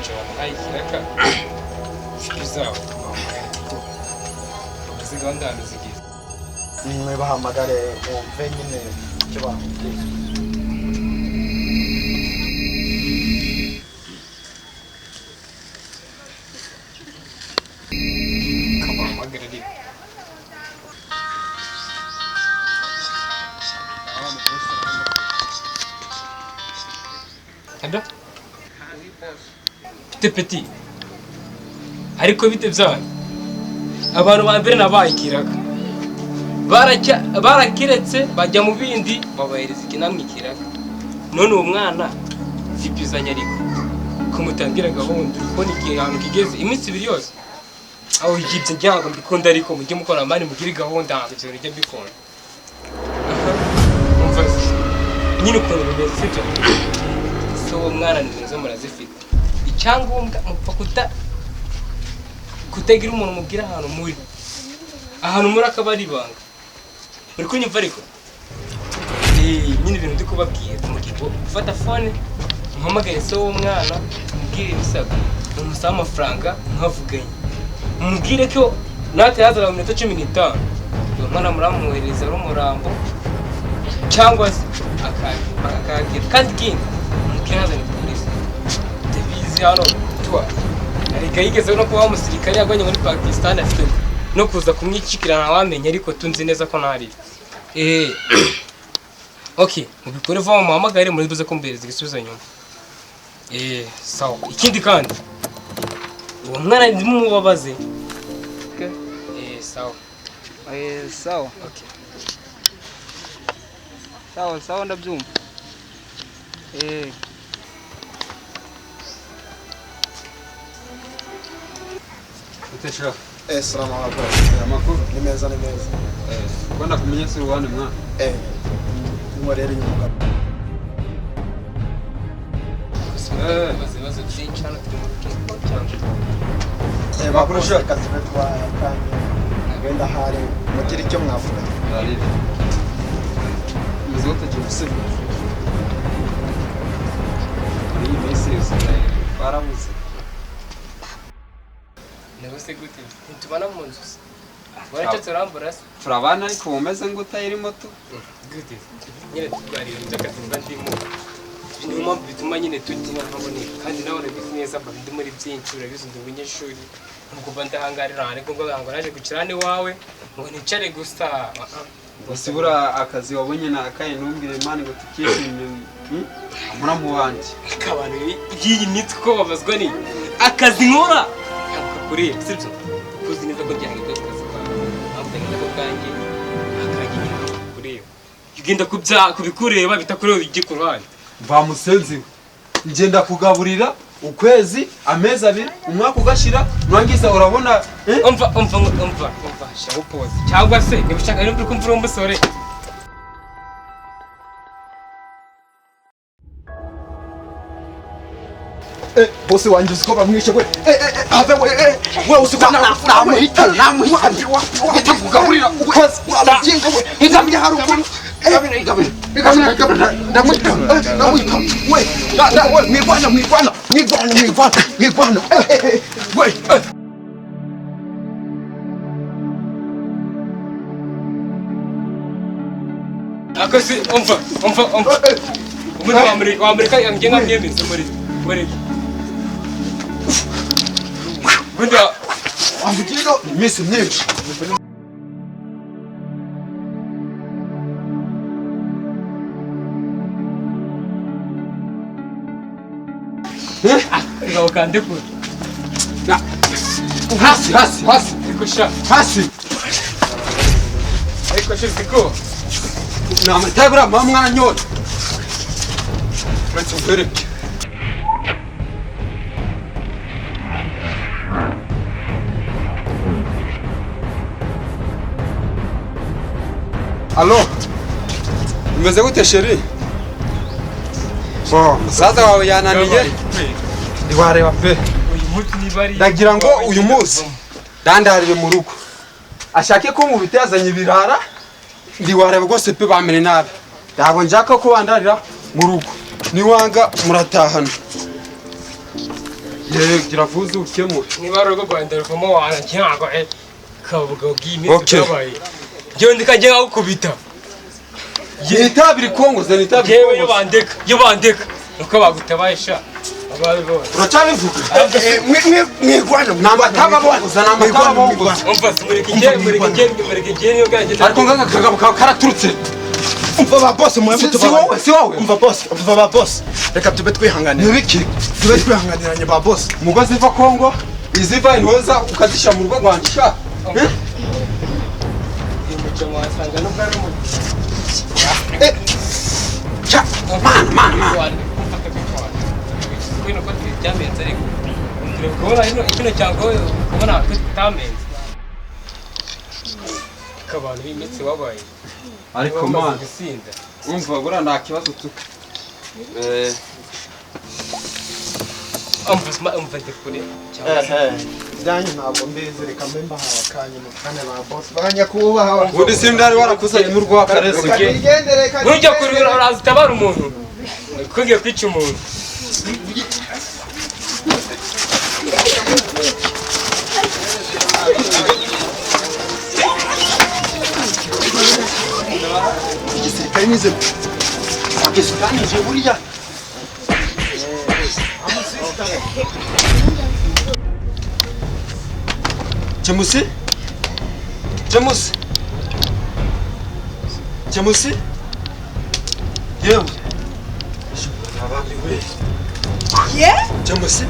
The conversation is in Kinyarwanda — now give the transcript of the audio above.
Joana ayikiraka bizaba ziganda zigize mwe bahamagare umve nyine icyo bamubwiye kabahamagara ari Anda? Petit. Ariko bite byane. Abantu ba mbere nabayikiraga. Barakiretse bajya mu bindi babahereza ikinamwikiraga. None uwo mwana zipizanya ariko kumutangira gahunda ko nigiye ahantu kigeze iminsi ibiri yose. Aho yigibye njyango mbikunda ariko mujye mukora mani mugire gahunda hanze cyo rujya bikunda. Umva nyine ukuntu bimeze sibyo. So mwana nizo murazifite. Icyangombwa mupfa kutagira umuntu mubwira ahantu muri. Ahantu muri akabari banga. Muri kunyumva ariko. Nyine ibintu ndi kubabwira mugigo ufata phone muhamagaye so w'umwana mubwire bisaga umusaba amafaranga nkavuganye. Mubwire ko nate yazara mu minota 15. Uwo mwana muramuhereza rumurambo cyangwa se akagira kandi kinga mukiraza ni polisi. Devizi hano twa ariko yigeze no kuba umusirikare yagwanye muri Pakistan afite no kuza kumwicikirana wamenye ariko tunzi neza ko ntari. Okay, mubikore vuba muhamagare muri buze kumbereza igisubizo nyuma. Sawa. Ikindi kandi uwo mwana ndimo mubabaze. Okay. Sawa. Sawa. Okay. Sawa ndabyumva. Utesha. Salamu alaykum. Amakuru. Ni meza. Kwenda kumenya siri wane mwana. Ni rero umugabo. Baze cyane turimo cyane. Bakurusha akazi betwa kandi wenda hari mugira icyo mwavuga. Ari. Muzote cyose. Ari message baramuze. Nabose gute? Ntubana mu nzu. Waracyo turambura se. Turabana ariko umeze ngo utayiri moto. Gute? Nyine twari cyakazi ndimo. Nyuma bituma nyine tutina nkabone kandi nawe urabizi neza ndi muri byinshi urabizi ndi umunyeshuri ngo ndahangarira ariko ngo naje gukirane wawe ngo nicare gusa Usibura akazi wabonye na akaye numbire mani ngo tukishimye. Muramu wanje. Kabano iyi mitwe ko babazwa ni akazi nkora. Kuri sibyo kuzi neza ko byange byo kazi kwawe. Amfanye ko kange akagira kuri. Ugenda kubikureba bitakureho igikuruhande. Bamusenzi ngenda kugaburira ukwezi amezi abiri umwaka ugashira nwangiza urabona umva shaho pose cyangwa se nibishaka rero kumvura umusore Bosi wanje uko bamwishe we ave we usiko namuhita kugaburira ukwezi wabinga we igamye haruguru igamye ndamwita we mwigwana we akasi umva umuntu wa Amerika yangenga myemeze muri Bunda amugiro imisi myinshi ngaho kande ku hasi ikosha hasi ikosha ziko na matabura mwana nyota Let's go. Allo. Umeze gute sheri? Musaza wawe yananiye. Iwareba pe. uyu munsi nibari Ndagira ngo uyu munsi dandarire mu rugo. Ashake ko mu bitezanye ibirara. Ndiwareba rwose pe bamene nabi. Ndabo njaka ko wandarira mu rugo. Niwanga muratahana. gira vuze ukemure. niba ari urwo rwanda ruvamo wanajyago kavuga bw'iminsi Okay. bwabaye njyewe ndikajya nkagukubita Nitabiri kongoza nitabiri yewe iyo kongoza. bandeka nuko bagutabaye sha ababi bose Uracabivuga? mwigwana Namba tababongoza namba tababongoza. umva mureke njye niyo bwanjye Ariko ngaka kagabo karaturutse. umva ba boss mwebwe Si wowe. umva ba boss reka tube twihanganira Nibiki? tube twihanganiranye ba boss Umugozi va Kongo, iziva intoza ukazisha mu rugo rwanjye sha. umuco mwasanga n'ubwari mu Cha. Man. kwino ko byamenze ariko turebe kubona ino cyangwa kubona ko tutamenze kabantu b'imitsi wabaye Ariko man, gusinda umva bura nta kibazo tu. umva ndikure byanyu ntabwo mbizi reka mbe mbahaye akanya mukane ba boss banyakubaha Ubundi sindari warakuzanye mu rwa karese. igendere ntujya kurira uraza utabara umuntu kugiye kwica umuntu igisirikare nize wagiziganije buriya Jamusi? Yewe. Yeah? Jamusi?